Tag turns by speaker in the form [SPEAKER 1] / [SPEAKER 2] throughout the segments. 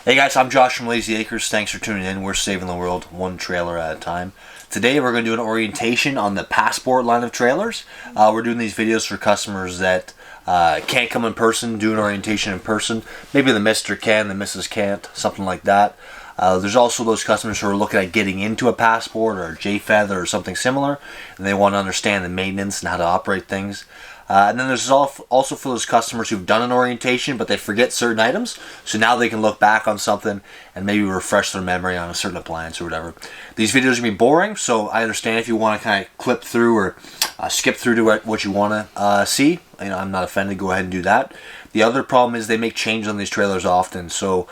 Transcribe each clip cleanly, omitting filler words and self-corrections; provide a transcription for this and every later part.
[SPEAKER 1] Hey guys, I'm Josh from Layzee Acres. Thanks for tuning in. We're saving the world one trailer at a time. Today we're going to do an orientation on the Passport line of trailers. We're doing these videos for customers that can't come in person, do an orientation in person. Maybe the Mr. can, the Mrs. can't, something like that. There's also those customers who are looking at getting into a Passport or a J-Feather or something similar, and they want to understand the maintenance and how to operate things. And then there's also for those customers who've done an orientation but they forget certain items, so now they can look back on something and maybe refresh their memory on a certain appliance or whatever. These videos are going to be boring, so I understand if you want to kind of clip through or skip through to what you want to see. I'm not offended, go ahead and do that. The other problem is they make changes on these trailers often, so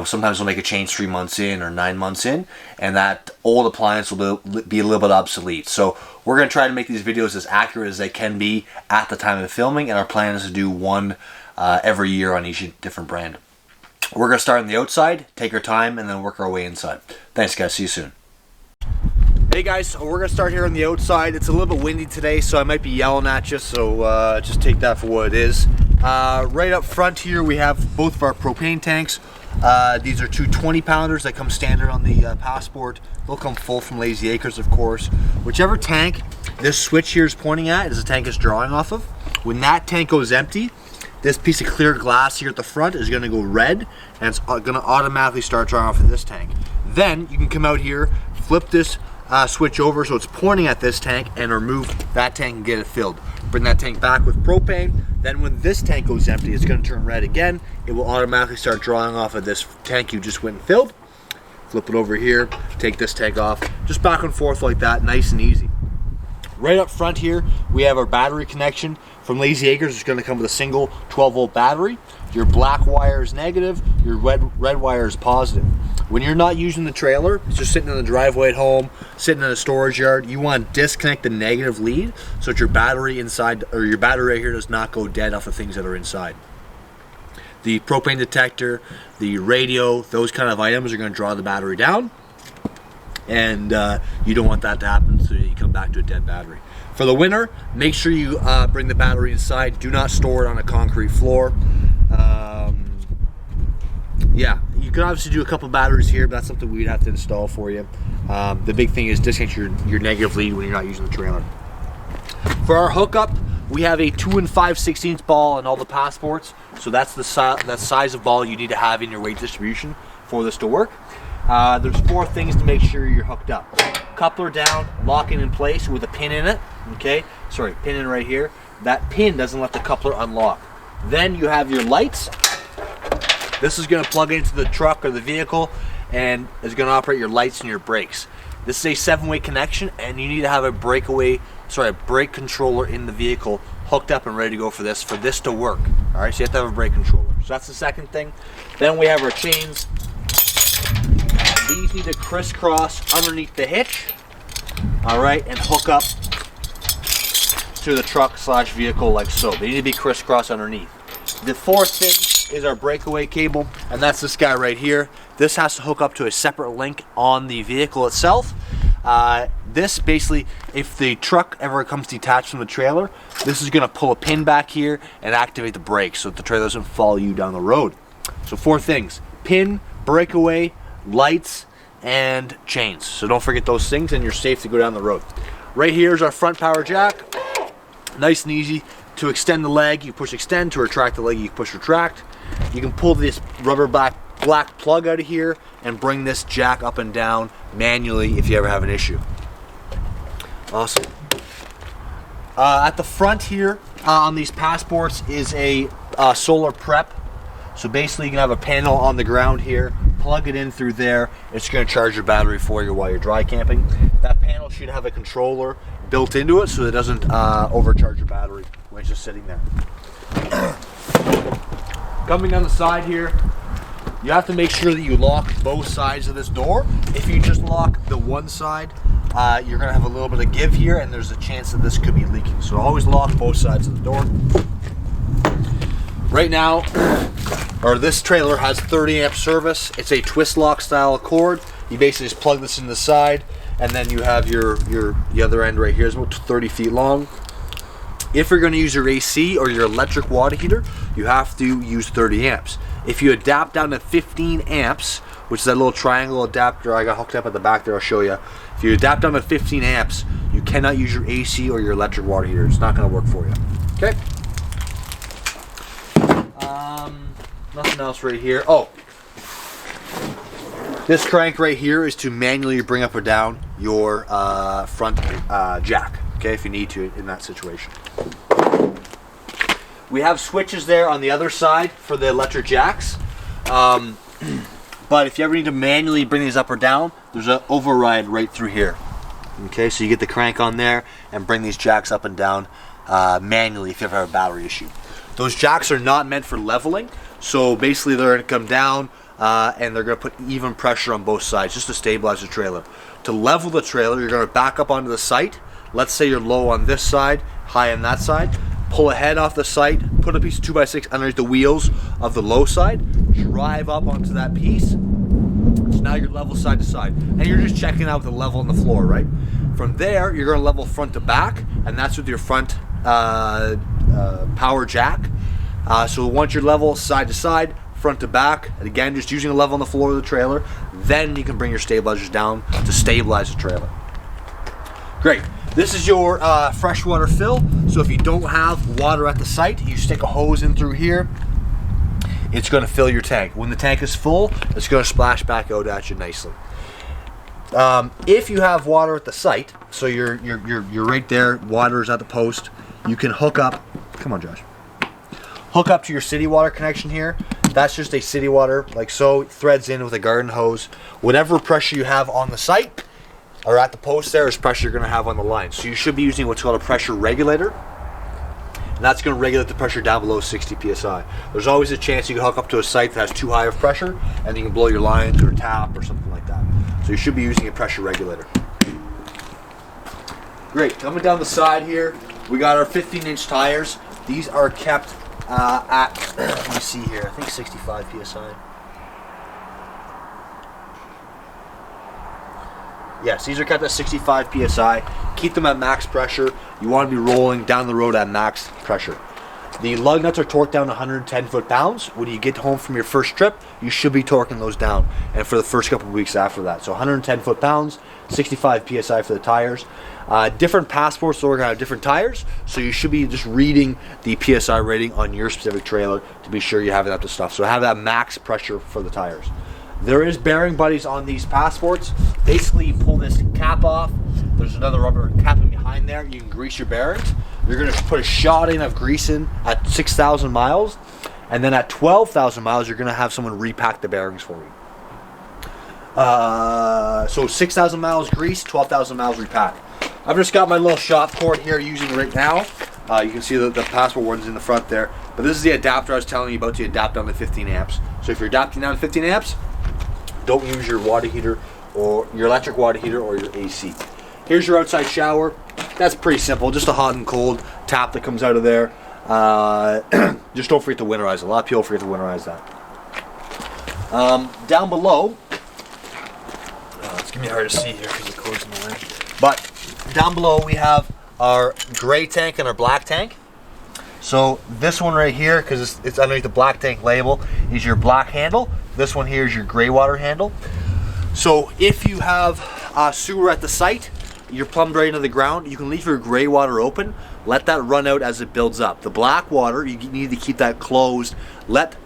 [SPEAKER 1] sometimes they'll make a change 3 months in or 9 months in, and that old appliance will be a little bit obsolete. So we're going to try to make these videos as accurate as they can be at the time of filming, and our plan is to do one every year on each different brand. We're going to start on the outside, take our time, and then work our way inside. Thanks guys, see you soon. Hey guys, so we're going to start here on the outside. It's a little bit windy today, so I might be yelling at you, so just take that for what it is. Right up front here we have both of our propane tanks. These are two 20-pounders that come standard on the Passport. They'll come full from Layzee Acres, of course. Whichever tank this switch here is pointing at is the tank it's drawing off of. When that tank goes empty, this piece of clear glass here at the front is going to go red, and it's going to automatically start drawing off of this tank. Then you can come out here, flip this switch over so it's pointing at this tank, and remove that tank and get it filled. Bring that tank back with propane. Then when this tank goes empty, it's going to turn red again. It will automatically start drawing off of this tank you just went and filled. Flip it over here, take this tank off, just back and forth like that, nice and easy. Right up front here, we have our battery connection from Layzee Acres. It's going to come with a single 12-volt battery. Your black wire is negative, your red wire is positive. When you're not using the trailer, it's just sitting in the driveway at home, sitting in a storage yard, you want to disconnect the negative lead so that your battery inside, or your battery right here, does not go dead off the things that are inside. The propane detector, the radio, those kind of items are going to draw the battery down, and you don't want that to happen, so you come back to a dead battery. For the winter, make sure you bring the battery inside. Do not store it on a concrete floor. Yeah, you can obviously do a couple batteries here, but that's something we'd have to install for you. The big thing is disconnect your negative lead when you're not using the trailer. For our hookup, we have a 2 5/16 ball in all the Passports, so that's the size of ball you need to have in your weight distribution for this to work. There's 4 things to make sure you're hooked up. Coupler down, locking in place with a pin in it. Okay, sorry, pin in right here. That pin doesn't let the coupler unlock. Then you have your lights. This is going to plug into the truck or the vehicle and is going to operate your lights and your brakes. This is a 7-way connection, and you need to have a brake controller in the vehicle hooked up and ready to go for this to work. All right, so you have to have a brake controller. So that's the second thing. Then we have our chains. These need to crisscross underneath the hitch, all right, and hook up to the truck / vehicle like so. They need to be crisscross underneath. The fourth thing is our breakaway cable, and that's this guy right here. This has to hook up to a separate link on the vehicle itself. This basically, if the truck ever comes detached from the trailer, this is going to pull a pin back here and activate the brakes so that the trailer doesn't follow you down the road. So 4 things: pin, breakaway, lights, and chains. So don't forget those things, and you're safe to go down the road. Right here is our front power jack. Nice and easy. To extend the leg, you push extend. To retract the leg, you push retract. You can pull this rubber black plug out of here and bring this jack up and down manually if you ever have an issue. Awesome. At the front here on these Passports is a solar prep. So basically you can have a panel on the ground here, plug it in through there. It's going to charge your battery for you while you're dry camping. That panel should have a controller built into it so it doesn't overcharge your battery when it's just sitting there. Coming on the side here, you have to make sure that you lock both sides of this door. If you just lock the one side, you're going to have a little bit of give here, and there's a chance that this could be leaking. So always lock both sides of the door. Right now, this trailer has 30 amp service. It's a twist lock style cord. You basically just plug this in the side, and then you have the other end right here is about 30 feet long. If you're going to use your AC or your electric water heater, you have to use 30 amps. If you adapt down to 15 amps, which is that little triangle adapter I got hooked up at the back there, I'll show you. If you adapt down to 15 amps, you cannot use your AC or your electric water heater. It's not going to work for you. Okay. Nothing else right here. Oh, this crank right here is to manually bring up or down your front jack. Okay, if you need to in that situation. We have switches there on the other side for the electric jacks. But if you ever need to manually bring these up or down, there's an override right through here. Okay, so you get the crank on there and bring these jacks up and down manually if you ever have a battery issue. Those jacks are not meant for leveling, so basically they're going to come down and they're going to put even pressure on both sides just to stabilize the trailer. To level the trailer, you're going to back up onto the site. Let's say you're low on this side, high on that side. Pull a head off the site, put a piece of 2x6 underneath the wheels of the low side, drive up onto that piece. So now you're level side to side. And you're just checking out the level on the floor, right? From there, you're going to level front to back, and that's with your front power jack. So once you're level side to side, front to back, and again, just using a level on the floor of the trailer, then you can bring your stabilizers down to stabilize the trailer. Great. This is your freshwater fill. So if you don't have water at the site, you stick a hose in through here. It's going to fill your tank. When the tank is full, it's going to splash back out at you nicely. If you have water at the site, so you're right there, water is at the post, you can hook up. Come on, Josh. Hook up to your city water connection here. That's just a city water, like so. It threads in with a garden hose. Whatever pressure you have on the site or at the post there is pressure you're going to have on the line. So you should be using what's called a pressure regulator. And that's going to regulate the pressure down below 60 psi. There's always a chance you can hook up to a site that has too high of pressure and you can blow your line through a tap or something like that. So you should be using a pressure regulator. Great. Coming down the side here, we got our 15-inch tires. These are kept at, let me see here, I think 65 psi. Yes, these are kept at 65 psi. Keep them at max pressure. You want to be rolling down the road at max pressure. The lug nuts are torqued down to 110 foot-pounds. When you get home from your first trip, you should be torquing those down, and for the first couple of weeks after that. So 110 foot-pounds, 65 psi for the tires. Different passports are going to have different tires, so you should be just reading the psi rating on your specific trailer to be sure you have it up to stuff. So have that max pressure for the tires. There is bearing buddies on these passports. Basically, you pull this cap off. There's another rubber cap behind there. You can grease your bearings. You're going to put a shot in of grease in at 6,000 miles. And then at 12,000 miles, you're going to have someone repack the bearings for you. So 6,000 miles grease, 12,000 miles repack. I've just got my little shop cord here using right now. You can see the passport one's in the front there. But this is the adapter I was telling you about to adapt down to 15 amps. So if you're adapting down to 15 amps, don't use your water heater or your electric water heater or your AC. Here's your outside shower. That's pretty simple. Just a hot and cold tap that comes out of there. Just don't forget to winterize it. A lot of people forget to winterize that. Down below, it's going to be hard to see here because it's closing the lamp. But down below we have our gray tank and our black tank. So this one right here, because it's underneath the black tank label, is your black handle. This one here is your gray water handle. So if you have sewer at the site, you're plumbed right into the ground, you can leave your gray water open, let that run out as it builds up. The black water, you need to keep that closed, let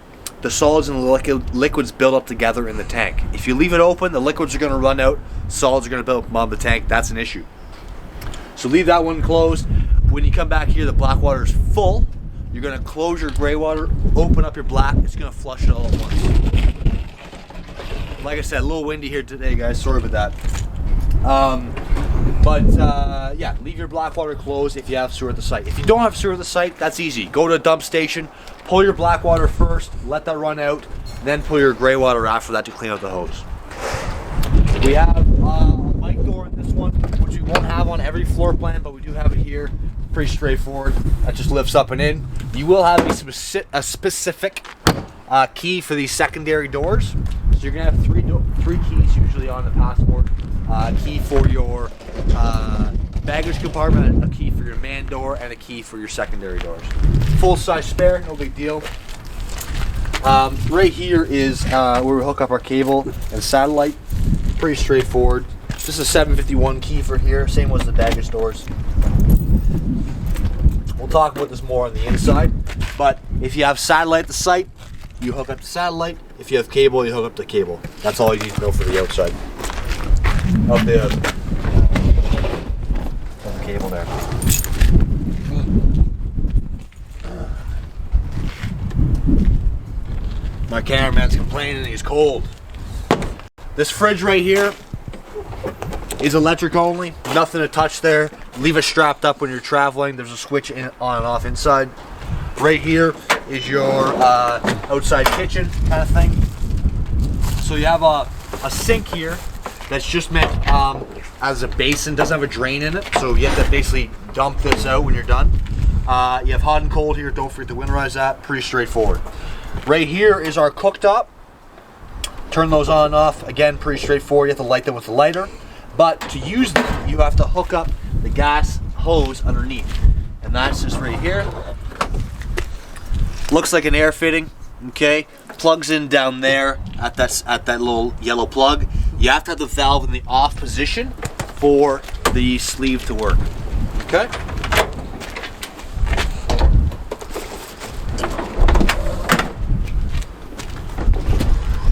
[SPEAKER 1] the solids and the liquids build up together in the tank. If you leave it open, the liquids are going to run out, solids are going to build up above the tank, that's an issue. So leave that one closed. When you come back here, the black water is full. You're going to close your gray water, open up your black, it's going to flush it all at once. Like I said, a little windy here today, guys, sorry about that. Yeah, leave your black water closed if you have sewer at the site. If you don't have sewer at the site, that's easy. Go to a dump station, pull your black water first, let that run out, then pull your gray water after that to clean out the hose. We have a mic door in this one, which we won't have on every floor plan, but we do have it here. Pretty straightforward. That just lifts up and in. You will have a specific key for these secondary doors. So you're gonna have three keys usually on the passport. A key for your baggage compartment, a key for your man door, and a key for your secondary doors. Full size spare, no big deal. Right here is where we hook up our cable and satellite. Pretty straightforward. This is a 751 key for here, same as the baggage doors. We'll talk about this more on the inside, but if you have satellite at the site, you hook up the satellite. If you have cable, you hook up the cable. That's all you need to know for the outside of the cable there. My cameraman's complaining he's cold. This fridge right here is electric only, nothing to touch there. Leave it strapped up when you're traveling. There's a switch on and off inside. Right here is your outside kitchen kind of thing. So you have a sink here that's just meant as a basin, doesn't have a drain in it, so you have to basically dump this out when you're done. You have hot and cold here, don't forget to winterize that, pretty straightforward. Right here is our cooktop. Turn those on and off, again pretty straightforward. You have to light them with the lighter, but to use them you have to hook up the gas hose underneath, and that's just right here. Looks like an air fitting, okay? Plugs in down there at that little yellow plug. You have to have the valve in the off position for the sleeve to work, okay?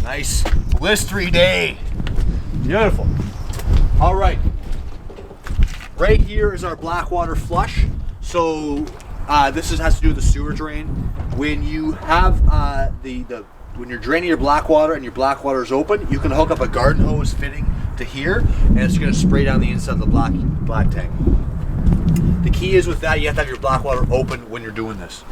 [SPEAKER 1] Nice blistery day. Beautiful. All right. Right here is our black water flush. So this has to do with the sewer drain. When you have when you're draining your black water and your black water is open, you can hook up a garden hose fitting to here, and it's going to spray down the inside of the black tank. The key is with that, you have to have your black water open when you're doing this.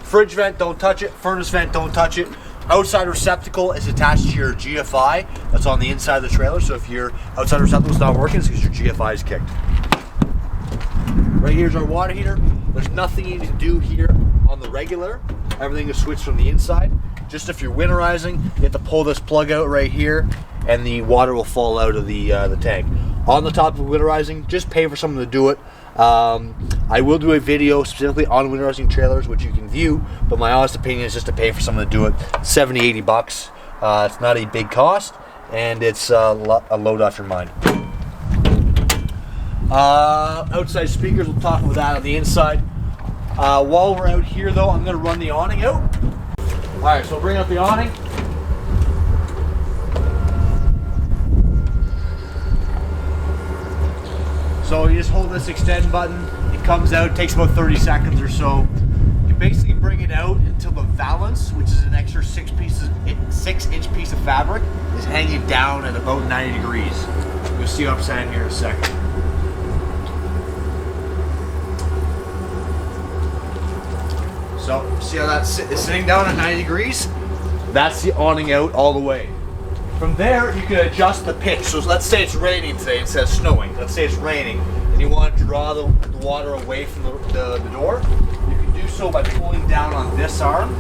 [SPEAKER 1] Fridge vent, don't touch it. Furnace vent, don't touch it. Outside receptacle is attached to your GFI that's on the inside of the trailer. So if your outside receptacle is not working, it's because your GFI is kicked. Right here's our water heater. There's nothing you need to do here on the regular. Everything is switched from the inside. Just if you're winterizing, you have to pull this plug out right here, and the water will fall out of the tank. On the top of winterizing, just pay for someone to do it. I will do a video specifically on winterizing trailers, which you can view, but my honest opinion is just to pay for someone to do it. 70, 80 bucks. It's not a big cost, and it's a load off your mind. Outside speakers, we'll talk about that on the inside. While we're out here though, I'm going to run the awning out. Alright, so bring out the awning. So you just hold this extend button, it comes out, it takes about 30 seconds or so. You basically bring it out until the valance, which is an extra 6-inch piece of fabric, is hanging down at about 90 degrees. You'll see what I'm saying here in a second. So, see how that is sitting down at 90 degrees? That's the awning out all the way. From there, you can adjust the pitch. So let's say it's raining today instead of snowing. Let's say it's raining, and you want to draw the water away from the door. You can do so by pulling down on this arm.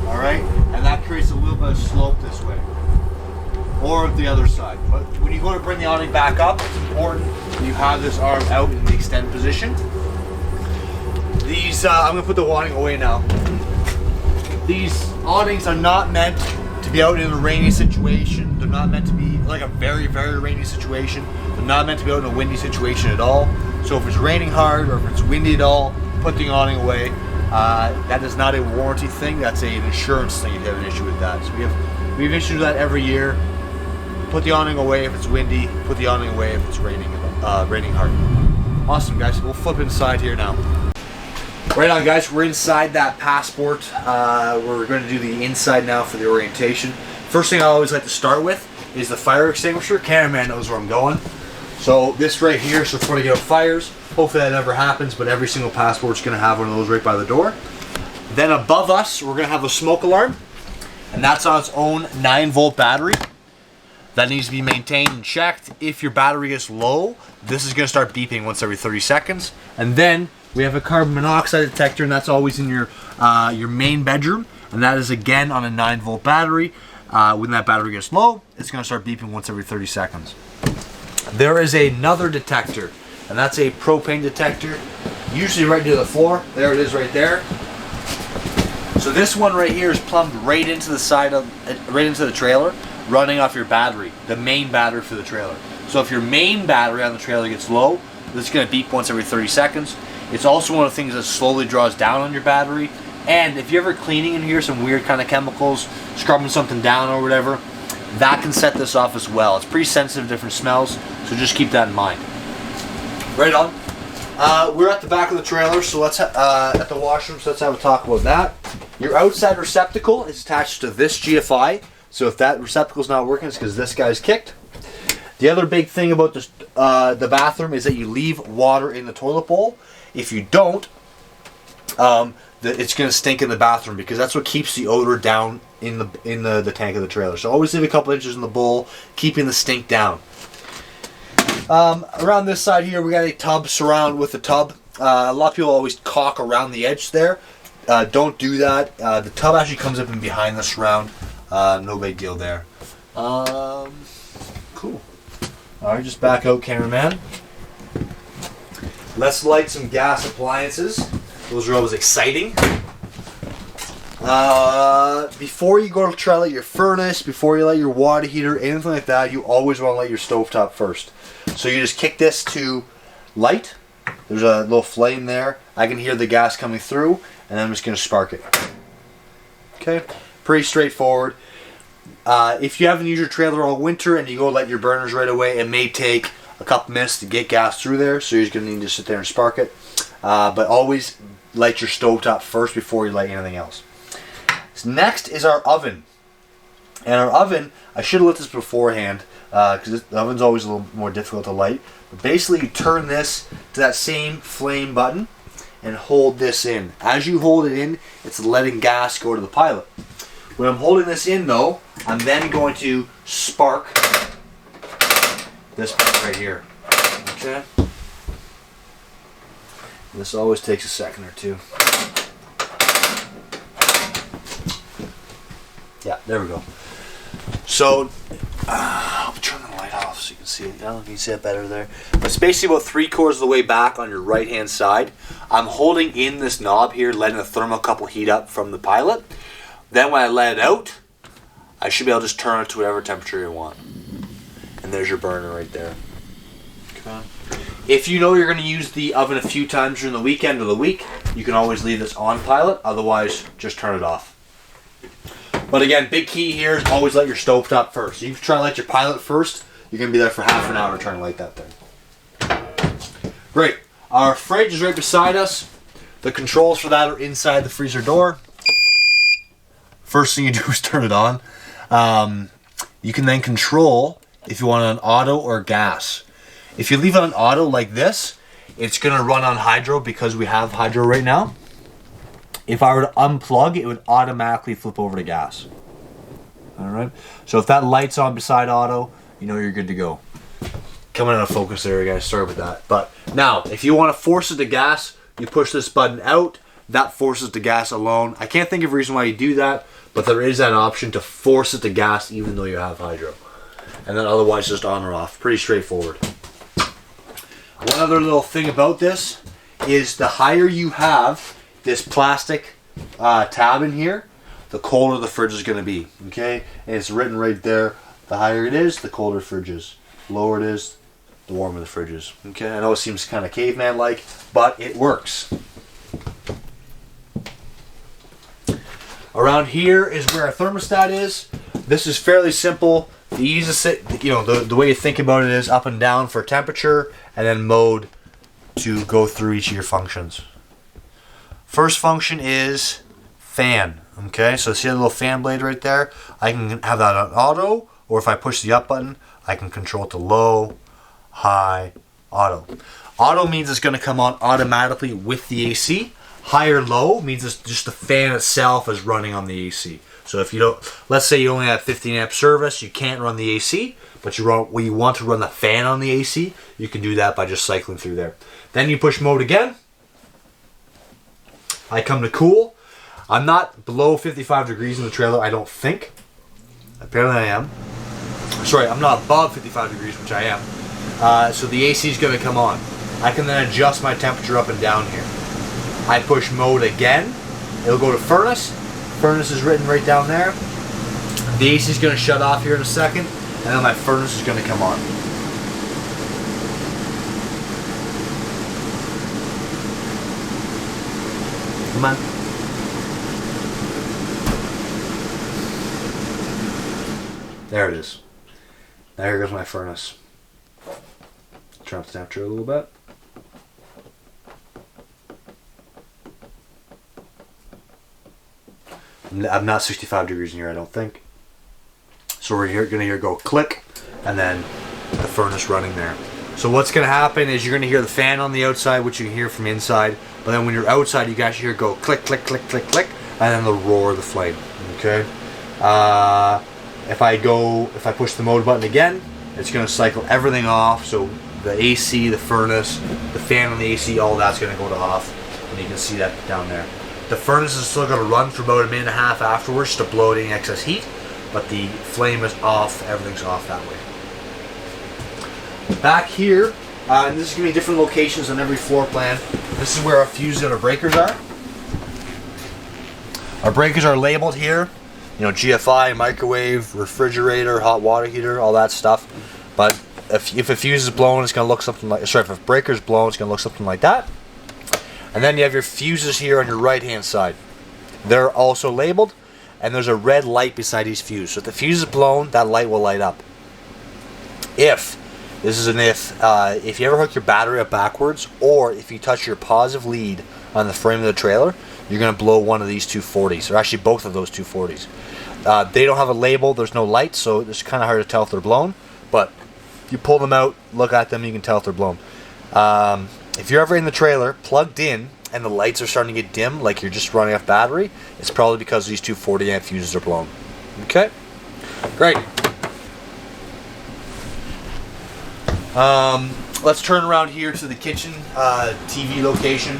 [SPEAKER 1] All right, and that creates a little bit of slope this way, or the other side. But when you go to bring the awning back up, it's important you have this arm out in the extend position. These, I'm gonna put the awning away now. These awnings are not meant to be out in a rainy situation. They're not meant to be like a very, very rainy situation. They're not meant to be out in a windy situation at all. So if it's raining hard or if it's windy at all, put the awning away. That is not a warranty thing. That's an insurance thing if you have an issue with that. So we have issues with that every year. Put the awning away if it's windy. Put the awning away if it's raining hard. Awesome, guys. We'll flip inside here now. Right on, guys, we're inside that passport. We're going to do the inside now for the orientation. First thing I always like to start with is the fire extinguisher. Cameraman knows where I'm going. So this right here, so before you get out fires, hopefully that never happens, but every single passport's going to have one of those right by the door. Then above us, we're going to have a smoke alarm, and that's on its own 9-volt battery. That needs to be maintained and checked. If your battery gets low, this is going to start beeping once every 30 seconds. And then we have a carbon monoxide detector, and that's always in your main bedroom, and that is again on a 9-volt battery. When that battery gets low, it's going to start beeping once every 30 seconds. There is another detector, and that's a propane detector, usually right near the floor. There it is right there. So this one right here is plumbed right into the side of, right into the trailer, running off your battery, the main battery for the trailer. So if your main battery on the trailer gets low, this is going to beep once every 30 seconds. It's also one of the things that slowly draws down on your battery. And if you're ever cleaning in here some weird kind of chemicals, scrubbing something down or whatever, that can set this off as well. It's pretty sensitive to different smells, so just keep that in mind. Right on. We're at the back of the trailer, so let's at the washroom, so let's have a talk about that. Your outside receptacle is attached to this GFI, so if that receptacle's not working, it's because this guy's kicked. The other big thing about this, the bathroom is that you leave water in the toilet bowl. If you don't, it's going to stink in the bathroom because that's what keeps the odor down in the tank of the trailer. So always leave a couple inches in the bowl, keeping the stink down. Around this side here, we got a tub surround with the tub. A lot of people always caulk around the edge there. Don't do that. The tub actually comes up in behind the surround. No big deal there. Cool. Alright, just back out, cameraman. Let's light some gas appliances. Those are always exciting. Before you go to try to light your furnace, before you light your water heater, anything like that, you always want to light your stovetop first. So you just kick this to light. There's a little flame there. I can hear the gas coming through, and I'm just going to spark it. Okay, pretty straightforward. If you haven't used your trailer all winter and you go light your burners right away, it may take a couple minutes to get gas through there, so you're just going to need to sit there and spark it. But always light your stovetop first before you light anything else. So next is our oven. And our oven, I should have lit this beforehand because the oven's always a little more difficult to light. But basically you turn this to that same flame button and hold this in. As you hold it in, it's letting gas go to the pilot. When I'm holding this in though, I'm then going to spark this part right here. Okay? This always takes a second or two. Yeah, there we go. So, I'll turn the light off so you can see it. You can see it better there. But it's basically about 3/4 of the way back on your right hand side. I'm holding in this knob here, letting the thermocouple heat up from the pilot. Then when I let it out, I should be able to just turn it to whatever temperature you want. And there's your burner right there. Okay. If you know you're going to use the oven a few times during the weekend or the week, you can always leave this on pilot. Otherwise, just turn it off. But again, big key here is always light your stovetop first. So you try to light your pilot first, you're going to be there for half an hour trying to light that thing. Great. Our fridge is right beside us. The controls for that are inside the freezer door. First thing you do is turn it on. You can then control if you want it on auto or gas. If you leave it on auto like this, it's going to run on hydro because we have hydro right now. If I were to unplug, it would automatically flip over to gas. Alright? So if that light's on beside auto, you know you're good to go. Coming out of focus there, guys. Sorry about that. But now, if you want to force it to gas, you push this button out. That forces to gas alone. I can't think of a reason why you do that, but there is that option to force it to gas even though you have hydro. And then otherwise just on or off. Pretty straightforward. One other little thing about this is the higher you have this plastic tab in here, the colder the fridge is going to be. Okay? And it's written right there. The higher it is, the colder the fridge is. The lower it is, the warmer the fridge is. Okay? I know it seems kind of caveman-like, but it works. Around here is where our thermostat is. This is fairly simple. The easiest, the way you think about it is up and down for temperature, and then mode to go through each of your functions. First function is fan. Okay, so see that little fan blade right there? I can have that on auto, or if I push the up button, I can control it to low, high, auto. Auto means it's going to come on automatically with the AC. High or low means it's just the fan itself is running on the AC. So if you don't, let's say you only have 15 amp service, you can't run the AC, but you want to run the fan on the AC, you can do that by just cycling through there. Then you push mode again. I come to cool. I'm not below 55 degrees in the trailer, I don't think. Apparently I am. Sorry, I'm not above 55 degrees, which I am. So the AC is going to come on. I can then adjust my temperature up and down here. I push mode again. It'll go to furnace. furnace is written right down there. The AC is going to shut off here in a second, and then my furnace is going to come on. Come on. There it is. Now here goes my furnace. Turn up the temperature a little bit. I'm not 65 degrees in here, I don't think. So we're going to hear go click, and then the furnace running there. So what's going to happen is you're going to hear the fan on the outside, which you can hear from inside. But then when you're outside, you guys hear go click, click, click, click, click, and then the roar of the flame. Okay. If I push the mode button again, it's going to cycle everything off. So the AC, the furnace, the fan on the AC, all that's going to go to off, and you can see that down there. The furnace is still going to run for about a minute and a half afterwards to blow any excess heat, but the flame is off, everything's off that way. Back here, and this is going to be different locations on every floor plan. This is where our fuses and our breakers are. Our breakers are labeled here, you know, GFI, microwave, refrigerator, hot water heater, all that stuff. But if a fuse is blown, it's going to look something like, sorry, if a breaker is blown, it's going to look something like that. And then you have your fuses here on your right hand side. They're also labeled, and there's a red light beside each fuse. So if the fuse is blown, that light will light up. If you ever hook your battery up backwards, or if you touch your positive lead on the frame of the trailer, you're going to blow one of these 240s, or actually both of those 240s. They don't have a label, there's no light, so it's kind of hard to tell if they're blown, but if you pull them out, look at them, you can tell if they're blown. If you're ever in the trailer, plugged in, and the lights are starting to get dim, like you're just running off battery, it's probably because these 240 amp fuses are blown. Okay? Great. Let's turn around here to the kitchen TV location.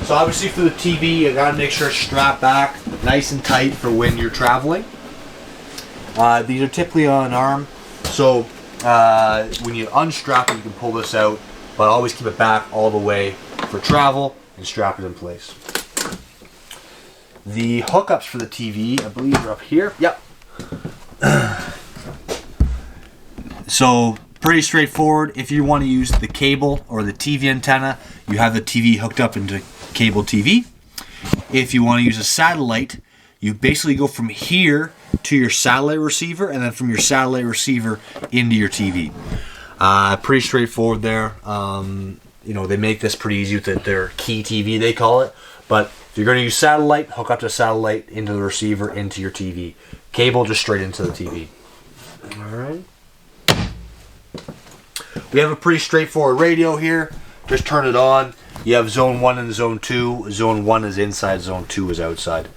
[SPEAKER 1] So obviously for the TV, you gotta make sure it's strapped back nice and tight for when you're traveling. These are typically on an arm, so when you unstrap it, you can pull this out, but always keep it back all the way for travel and strap it in place. The hookups for the TV, I believe, are up here. Yep. So pretty straightforward. If you want to use the cable or the TV antenna, you have the TV hooked up into cable TV. If you want to use a satellite, you basically go from here to your satellite receiver, and then from your satellite receiver into your TV. Pretty straightforward there. You know, they make this pretty easy with their key TV, they call it. But if you're going to use satellite, hook up to satellite into the receiver into your TV. Cable just straight into the TV. All right. We have a pretty straightforward radio here. Just turn it on. You have zone 1 and zone 2. Zone 1 is inside, zone 2 is outside.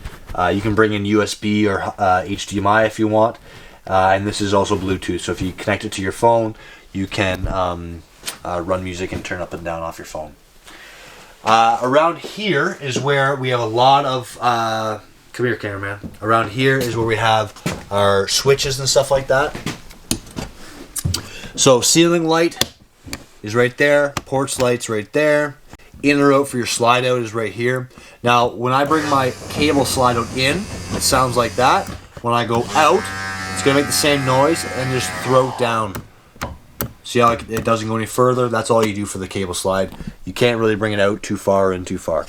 [SPEAKER 1] You can bring in USB or HDMI if you want. And this is also Bluetooth. So if you connect it to your phone, you can run music and turn up and down off your phone. Around here is where we have a lot of... come here, cameraman. Around here is where we have our switches and stuff like that. So ceiling light is right there. Porch light's right there. In or out for your slide out is right here. Now, when I bring my cable slide out in, it sounds like that. When I go out, it's going to make the same noise and just throw it down. See how it doesn't go any further? That's all you do for the cable slide. You can't really bring it out too far and too far.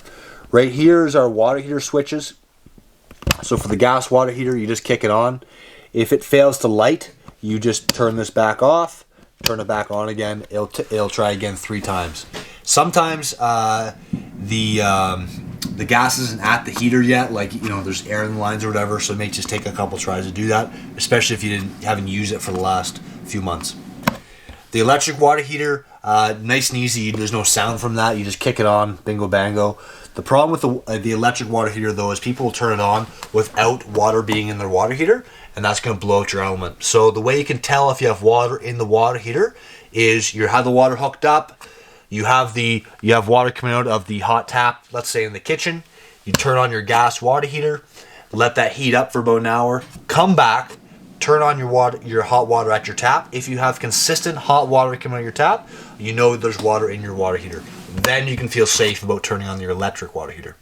[SPEAKER 1] Right here is our water heater switches. So for the gas water heater, you just kick it on. If it fails to light, you just turn this back off, turn it back on again. It'll try again 3 times. Sometimes the gas isn't at the heater yet, like, you know, there's air in the lines or whatever, so it may just take a couple tries to do that, especially if you haven't used it for the last few months. The electric water heater, nice and easy. There's no sound from that. You just kick it on, bingo bango. The problem with the electric water heater, though, is people will turn it on without water being in their water heater, and that's going to blow out your element. So the way you can tell if you have water in the water heater is you have the water hooked up. You have water coming out of the hot tap, let's say in the kitchen. You turn on your gas water heater, let that heat up for about an hour, come back, turn on your hot water at your tap. If you have consistent hot water coming out of your tap, you know there's water in your water heater. Then you can feel safe about turning on your electric water heater.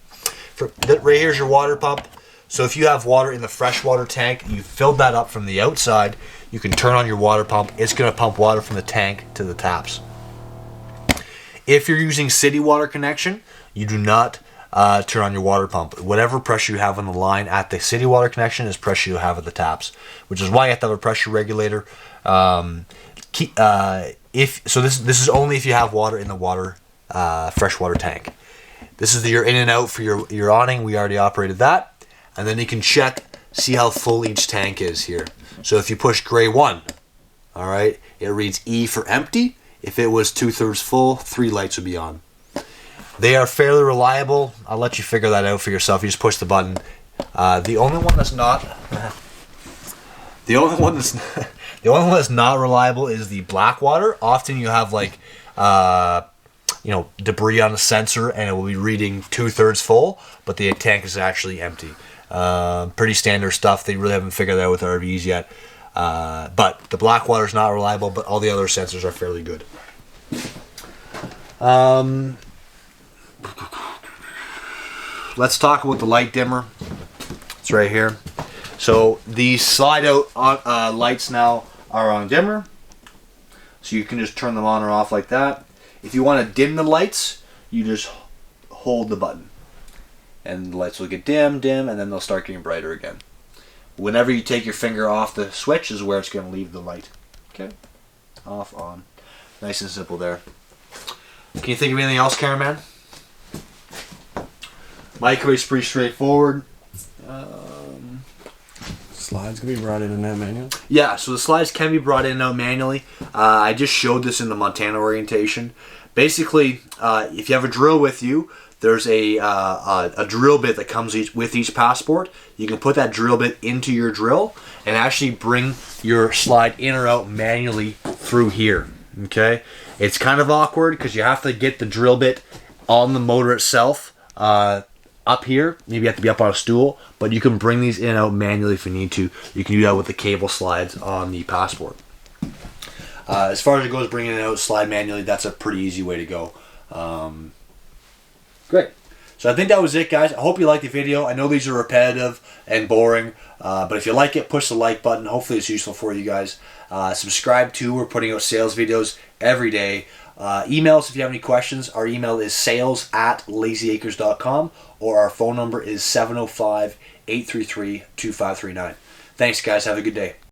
[SPEAKER 1] Right here's your water pump. So if you have water in the freshwater tank, you filled that up from the outside, you can turn on your water pump. It's going to pump water from the tank to the taps. If you're using city water connection, you do not turn on your water pump. Whatever pressure you have on the line at the city water connection is pressure you have at the taps, which is why you have to have a pressure regulator. This is only if you have water in the freshwater tank. This is your in and out for your awning. We already operated that. And then you can check, see how full each tank is here. So if you push gray 1, all right, it reads E for empty. If it was 2/3 full, 3 lights would be on. They are fairly reliable. I'll let you figure that out for yourself. You just push the button. The only one that's not reliable is the black water. Often you have like debris on the sensor, and it will be reading 2/3 full, but the tank is actually empty. Pretty standard stuff. They really haven't figured that out with RVs yet. But the black water is not reliable, but all the other sensors are fairly good. Let's talk about the light dimmer. It's right here. So the slide out lights now are on dimmer. So you can just turn them on or off like that. If you want to dim the lights, you just hold the button. And the lights will get dim, and then they'll start getting brighter again. Whenever you take your finger off the switch is where it's going to leave the light. Okay? Off, on. Nice and simple there. Can you think of anything else, cameraman? Microwave's pretty straightforward.
[SPEAKER 2] Slides can be brought in that manual?
[SPEAKER 1] Yeah, so the slides can be brought in and out manually. I just showed this in the Montana orientation. Basically, if you have a drill with you, there's a drill bit that comes with each passport. You can put that drill bit into your drill and actually bring your slide in or out manually through here. Okay, it's kind of awkward because you have to get the drill bit on the motor itself up here. Maybe you have to be up on a stool, but you can bring these in and out manually if you need to. You can do that with the cable slides on the passport. As far as it goes, bringing it out slide manually, that's a pretty easy way to go. Great. So I think that was it, guys. I hope you liked the video. I know these are repetitive and boring, but if you like it, push the like button. Hopefully it's useful for you guys. Subscribe too. We're putting out sales videos every day. Email us if you have any questions. Our email is sales@layzeeacres.com, or our phone number is 705-833-2539. Thanks, guys. Have a good day.